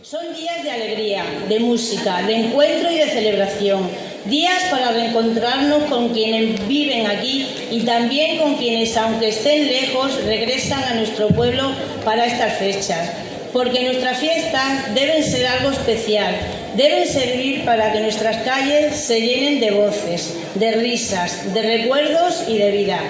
Son días de alegría, de música, de encuentro y de celebración. Días para reencontrarnos con quienes viven aquí y también con quienes, aunque estén lejos, regresan a nuestro pueblo para estas fechas. Porque nuestras fiestas deben ser algo especial, deben servir para que nuestras calles se llenen de voces, de risas, de recuerdos y de vida.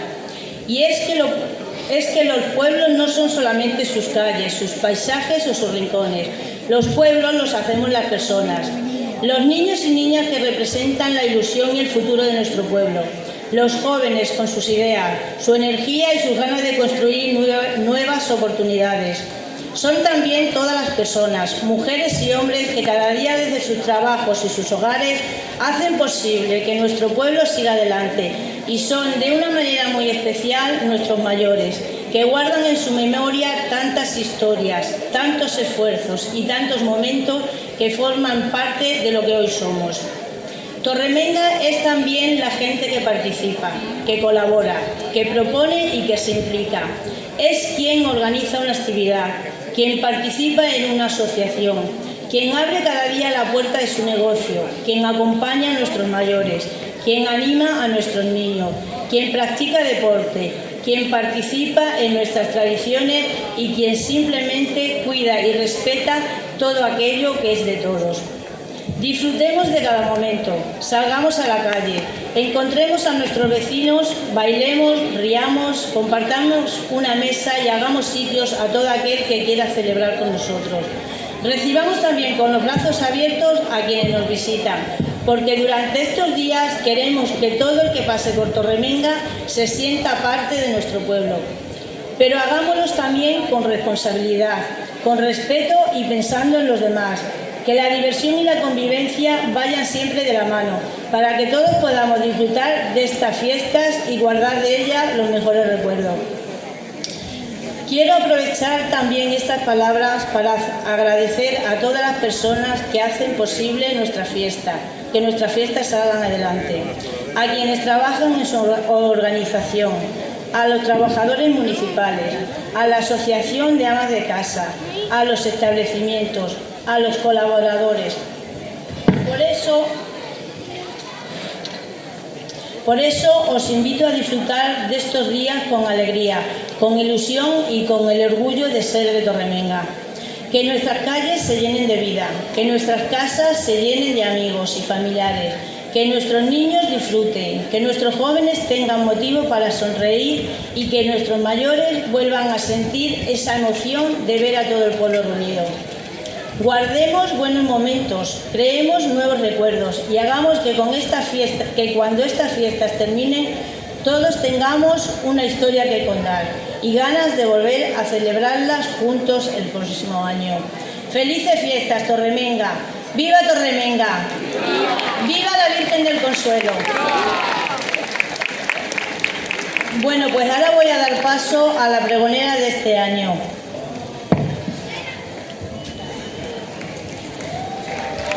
Y es que los pueblos no son solamente sus calles, sus paisajes o sus rincones. Los pueblos los hacemos las personas, los niños y niñas que representan la ilusión y el futuro de nuestro pueblo, los jóvenes con sus ideas, su energía y sus ganas de construir nuevas oportunidades. Son también todas las personas, mujeres y hombres, que cada día desde sus trabajos y sus hogares hacen posible que nuestro pueblo siga adelante. Y son de una manera muy especial nuestros mayores, que guardan en su memoria tantas historias, tantos esfuerzos y tantos momentos que forman parte de lo que hoy somos. Torremenga es también la gente que participa, que colabora, que propone y que se implica. Es quien organiza una actividad, quien participa en una asociación, quien abre cada día la puerta de su negocio, quien acompaña a nuestros mayores, quien anima a nuestros niños, quien practica deporte, quien participa en nuestras tradiciones y quien simplemente cuida y respeta todo aquello que es de todos. Disfrutemos de cada momento, salgamos a la calle, encontremos a nuestros vecinos, bailemos, riamos, compartamos una mesa y hagamos sitios a todo aquel que quiera celebrar con nosotros. Recibamos también con los brazos abiertos a quienes nos visitan, porque durante estos días queremos que todo el que pase por Torremenga se sienta parte de nuestro pueblo. Pero hagámoslo también con responsabilidad, con respeto y pensando en los demás. Que la diversión y la convivencia vayan siempre de la mano, para que todos podamos disfrutar de estas fiestas y guardar de ellas los mejores recuerdos. Quiero aprovechar también estas palabras para agradecer a todas las personas que hacen posible nuestra fiesta, que nuestras fiestas salgan adelante, a quienes trabajan en su organización, a los trabajadores municipales, a la Asociación de Amas de Casa, a los establecimientos, a los colaboradores. Por eso os invito a disfrutar de estos días con alegría, con ilusión y con el orgullo de ser de Torremenga. Que nuestras calles se llenen de vida, que nuestras casas se llenen de amigos y familiares, que nuestros niños disfruten, que nuestros jóvenes tengan motivo para sonreír y que nuestros mayores vuelvan a sentir esa emoción de ver a todo el pueblo reunido. Guardemos buenos momentos, creemos nuevos recuerdos y hagamos que cuando estas fiestas terminen, todos tengamos una historia que contar y ganas de volver a celebrarlas juntos el próximo año. ¡Felices fiestas, Torremenga! ¡Viva Torremenga! ¡Viva la Virgen del Consuelo! Bueno, pues ahora voy a dar paso a la pregonera de este año.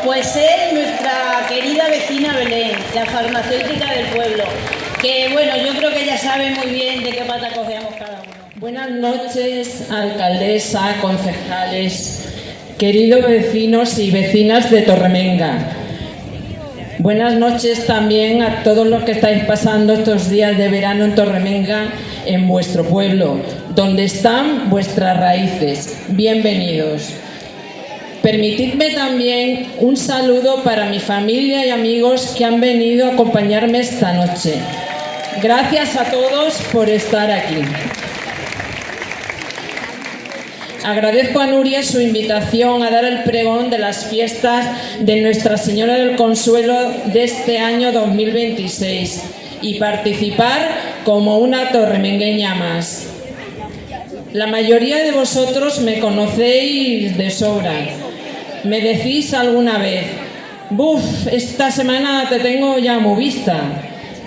Pues es nuestra querida vecina Belén, la farmacéutica del pueblo, que bueno, yo creo que ella sabe muy bien de qué pata cogemos cada uno. Buenas noches, alcaldesa, concejales, queridos vecinos y vecinas de Torremenga. Buenas noches también a todos los que estáis pasando estos días de verano en Torremenga, en vuestro pueblo, donde están vuestras raíces. Bienvenidos. Permitidme también un saludo para mi familia y amigos que han venido a acompañarme esta noche. Gracias a todos por estar aquí. Agradezco a Nuria su invitación a dar el pregón de las fiestas de Nuestra Señora del Consuelo de este año 2026 y participar como una torremengueña más. La mayoría de vosotros me conocéis de sobra. Me decís alguna vez, ¡buf! Esta semana te tengo ya muy vista.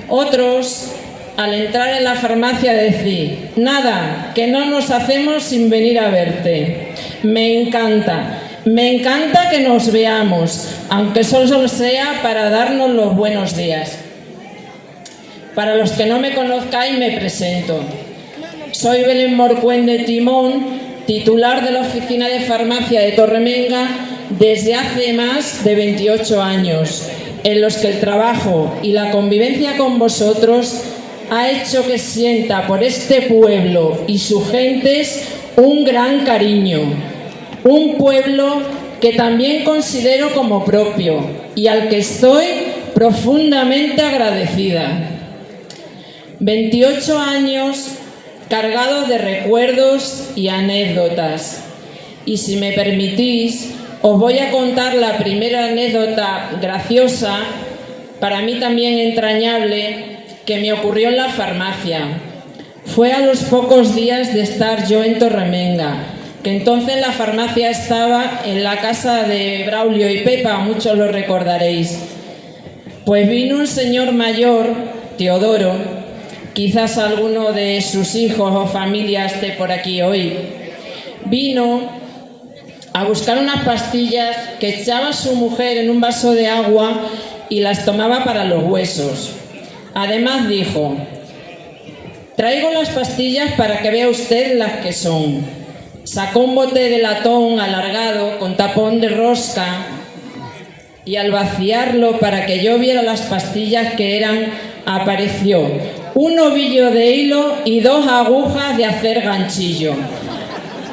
Otros, al entrar en la farmacia, decís, nada, que no nos hacemos sin venir a verte. Me encanta que nos veamos, aunque solo sea para darnos los buenos días. Para los que no me conozcáis, me presento. Soy Belén Morcuende Timón, titular de la Oficina de Farmacia de Torremenga, desde hace más de 28 años, en los que el trabajo y la convivencia con vosotros ha hecho que sienta por este pueblo y sus gentes un gran cariño. Un pueblo que también considero como propio y al que estoy profundamente agradecida. 28 años cargados de recuerdos y anécdotas. Y si me permitís, os voy a contar la primera anécdota graciosa, para mí también entrañable, que me ocurrió en la farmacia. Fue a los pocos días de estar yo en Torremenga, que entonces la farmacia estaba en la casa de Braulio y Pepa, muchos lo recordaréis. Pues vino un señor mayor, Teodoro, quizás alguno de sus hijos o familia esté por aquí hoy. Vino a buscar unas pastillas que echaba su mujer en un vaso de agua y las tomaba para los huesos. Además dijo: traigo las pastillas para que vea usted las que son. Sacó un bote de latón alargado con tapón de rosca y al vaciarlo para que yo viera las pastillas que eran, apareció un ovillo de hilo y 2 agujas de hacer ganchillo.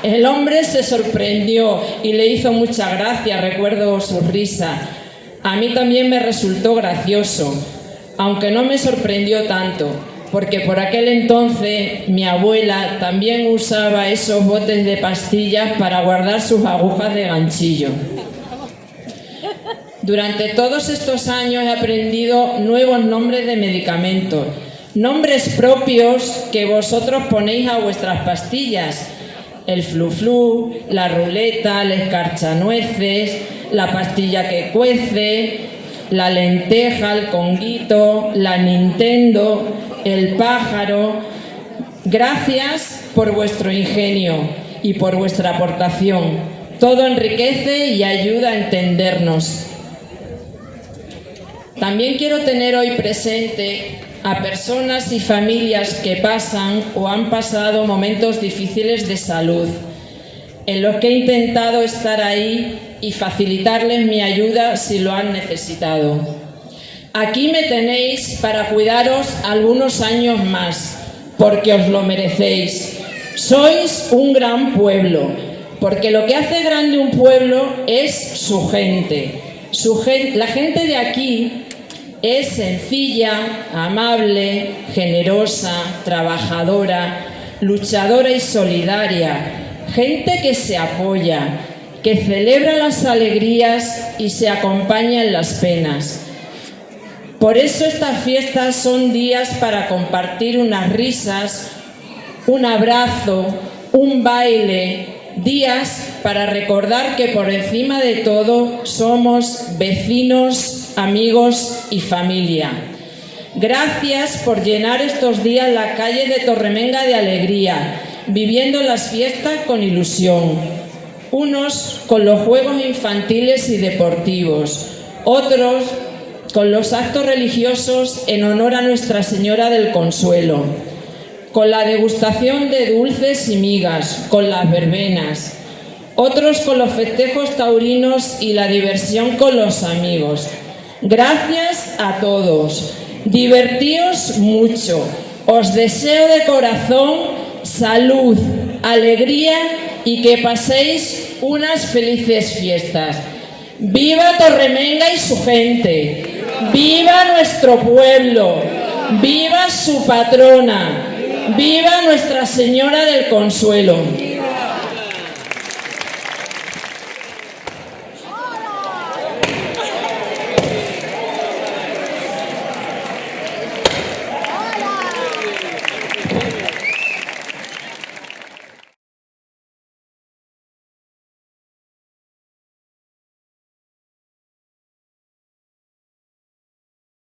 El hombre se sorprendió y le hizo mucha gracia, recuerdo su risa. A mí también me resultó gracioso, aunque no me sorprendió tanto, porque por aquel entonces mi abuela también usaba esos botes de pastillas para guardar sus agujas de ganchillo. Durante todos estos años he aprendido nuevos nombres de medicamentos, nombres propios que vosotros ponéis a vuestras pastillas: el flu-flu, la ruleta, el escarchanueces, la pastilla que cuece, la lenteja, el conguito, la Nintendo, el pájaro. Gracias por vuestro ingenio y por vuestra aportación. Todo enriquece y ayuda a entendernos. También quiero tener hoy presente a personas y familias que pasan o han pasado momentos difíciles de salud, en los que he intentado estar ahí y facilitarles mi ayuda si lo han necesitado. Aquí me tenéis para cuidaros algunos años más, porque os lo merecéis. Sois un gran pueblo, porque lo que hace grande un pueblo es su gente. La gente de aquí es sencilla, amable, generosa, trabajadora, luchadora y solidaria. Gente que se apoya, que celebra las alegrías y se acompaña en las penas. Por eso estas fiestas son días para compartir unas risas, un abrazo, un baile, días para recordar que por encima de todo somos vecinos, amigos y familia. Gracias por llenar estos días la calle de Torremenga de alegría, viviendo las fiestas con ilusión. Unos con los juegos infantiles y deportivos, otros con los actos religiosos en honor a Nuestra Señora del Consuelo, con la degustación de dulces y migas, con las verbenas, otros con los festejos taurinos y la diversión con los amigos. Gracias a todos, divertíos mucho, os deseo de corazón salud, alegría y que paséis unas felices fiestas. ¡Viva Torremenga y su gente! ¡Viva nuestro pueblo! ¡Viva su patrona! ¡Viva Nuestra Señora del Consuelo!